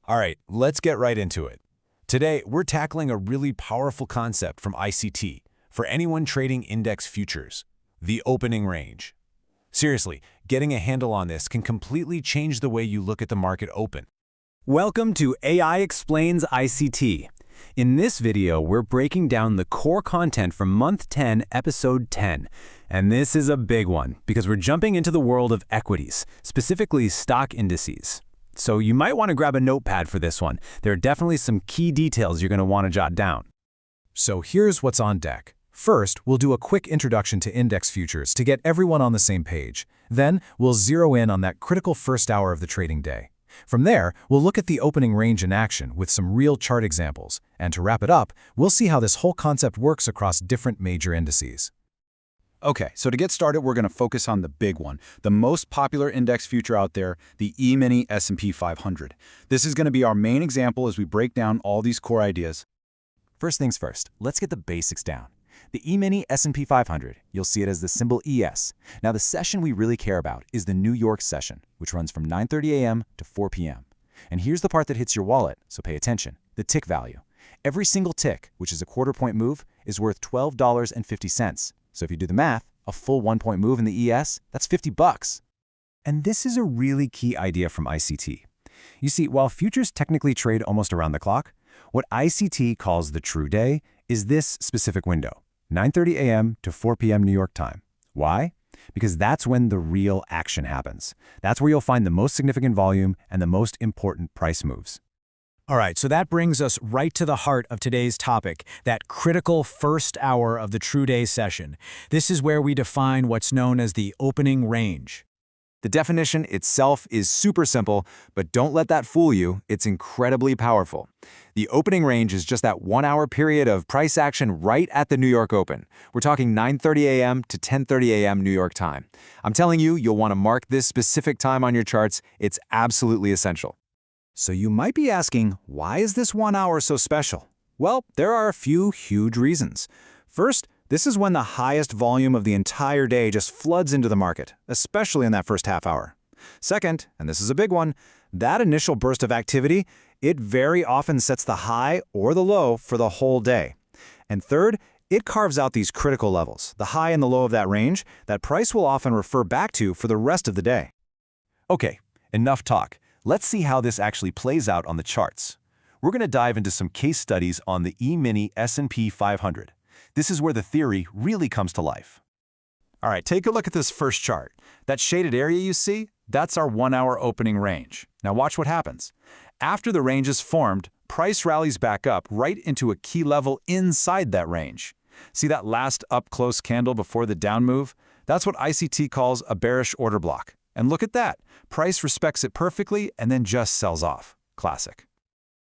All right, let's get right into it. Today, we're tackling a really powerful concept from ICT for anyone trading index futures, the opening range. Seriously, getting a handle on this can completely change the way you look at the market open. Welcome to AI Explains ICT. In this video, we're breaking down the core content from Month 10, Episode 10. And this is a big one because we're jumping into the world of equities, specifically stock indices. So you might want to grab a notepad for this one. There are definitely some key details you're going to want to jot down. So here's what's on deck. First, we'll do a quick introduction to index futures to get everyone on the same page. Then, we'll zero in on that critical first hour of the trading day. From there, we'll look at the opening range in action with some real chart examples. And to wrap it up, we'll see how this whole concept works across different major indices. Okay, so to get started, we're going to focus on the big one, the most popular index future out there, the E-mini S&P 500. This is going to be our main example as we break down all these core ideas. First things first, let's get the basics down. The E-mini S&P 500, you'll see it as the symbol ES. Now the session we really care about is the New York session, which runs from 9:30 a.m. to 4 p.m. And here's the part that hits your wallet, so pay attention, the tick value. Every single tick, which is a quarter-point move, is worth $12.50. So if you do the math, a full 1-point move in the ES, that's $50. And this is a really key idea from ICT. You see, while futures technically trade almost around the clock, what ICT calls the true day is this specific window, 9:30 a.m. to 4 p.m. New York time. Why? Because that's when the real action happens. That's where you'll find the most significant volume and the most important price moves. All right, so that brings us right to the heart of today's topic, that critical first hour of the true day session. This is where we define what's known as the opening range. The definition itself is super simple, but don't let that fool you. It's incredibly powerful. The opening range is just that 1-hour period of price action right at the New York Open. We're talking 9:30 a.m. to 10:30 a.m. New York time. I'm telling you, you'll want to mark this specific time on your charts. It's absolutely essential. So you might be asking, why is this 1 hour so special? Well, there are a few huge reasons. First, this is when the highest volume of the entire day just floods into the market, especially in that first half hour. Second, and this is a big one, that initial burst of activity, it very often sets the high or the low for the whole day. And third, it carves out these critical levels, the high and the low of that range, that price will often refer back to for the rest of the day. Okay, enough talk. Let's see how this actually plays out on the charts. We're going to dive into some case studies on the E-mini S&P 500. This is where the theory really comes to life. All right, take a look at this first chart. That shaded area you see, that's our 1-hour opening range. Now watch what happens. After the range is formed, price rallies back up right into a key level inside that range. See that last up-close candle before the down move? That's what ICT calls a bearish order block. And look at that. Price respects it perfectly and then just sells off. Classic.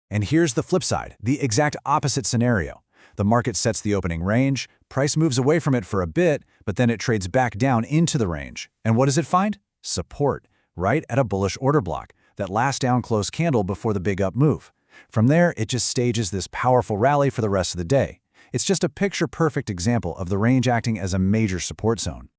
And here's the flip side, the exact opposite scenario. The market sets the opening range, price moves away from it for a bit, but then it trades back down into the range. And what does it find? Support, right at a bullish order block, that last down close candle before the big up move. From there, it just stages this powerful rally for the rest of the day. It's just a picture-perfect example of the range acting as a major support zone.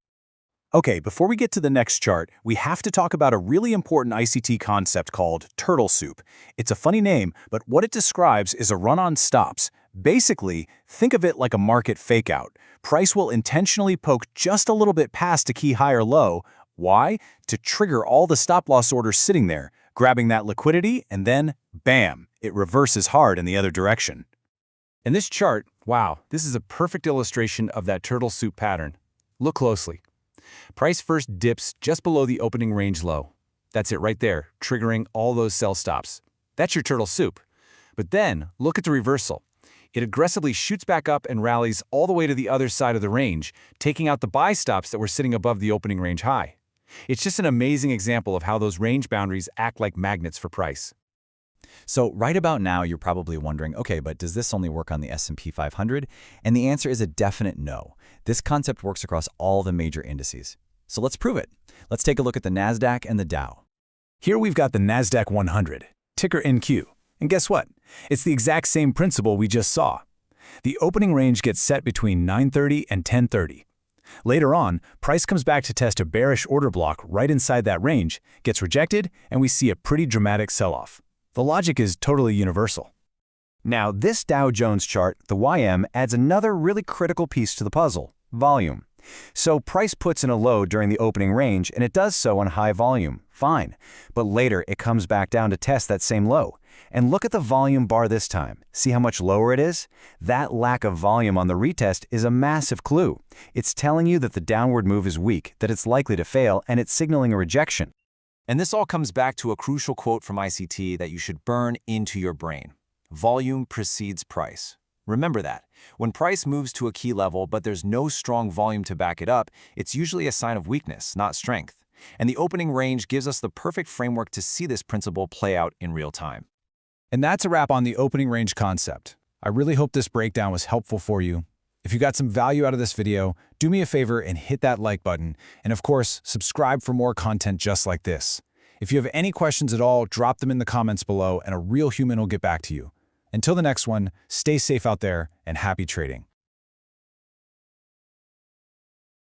Okay, before we get to the next chart, we have to talk about a really important ICT concept called turtle soup. It's a funny name, but what it describes is a run on stops. Basically, think of it like a market fakeout. Price will intentionally poke just a little bit past a key high or low. Why? To trigger all the stop-loss orders sitting there, grabbing that liquidity, and then, bam, it reverses hard in the other direction. In this chart, wow, this is a perfect illustration of that turtle soup pattern. Look closely. Price first dips just below the opening range low. That's it right there, triggering all those sell stops. That's your turtle soup. But then, look at the reversal. It aggressively shoots back up and rallies all the way to the other side of the range, taking out the buy stops that were sitting above the opening range high. It's just an amazing example of how those range boundaries act like magnets for price. So right about now, you're probably wondering, okay, but does this only work on the S&P 500? And the answer is a definite no. This concept works across all the major indices. So let's prove it. Let's take a look at the NASDAQ and the Dow. Here we've got the NASDAQ 100, ticker NQ. And guess what? It's the exact same principle we just saw. The opening range gets set between 9:30 and 10:30. Later on, price comes back to test a bearish order block right inside that range, gets rejected, and we see a pretty dramatic sell-off. The logic is totally universal. Now, this Dow Jones chart, the YM, adds another really critical piece to the puzzle: volume. So price puts in a low during the opening range, and it does so on high volume. Fine. But later, it comes back down to test that same low. And look at the volume bar this time. See how much lower it is? That lack of volume on the retest is a massive clue. It's telling you that the downward move is weak, that it's likely to fail, and it's signaling a rejection. And this all comes back to a crucial quote from ICT that you should burn into your brain. Volume precedes price. Remember that. When price moves to a key level but there's no strong volume to back it up, it's usually a sign of weakness, not strength. And the opening range gives us the perfect framework to see this principle play out in real time. And that's a wrap on the opening range concept. I really hope this breakdown was helpful for you. If you got some value out of this video, do me a favor and hit that like button. And of course, subscribe for more content just like this. If you have any questions at all, drop them in the comments below and a real human will get back to you. Until the next one, stay safe out there and happy trading.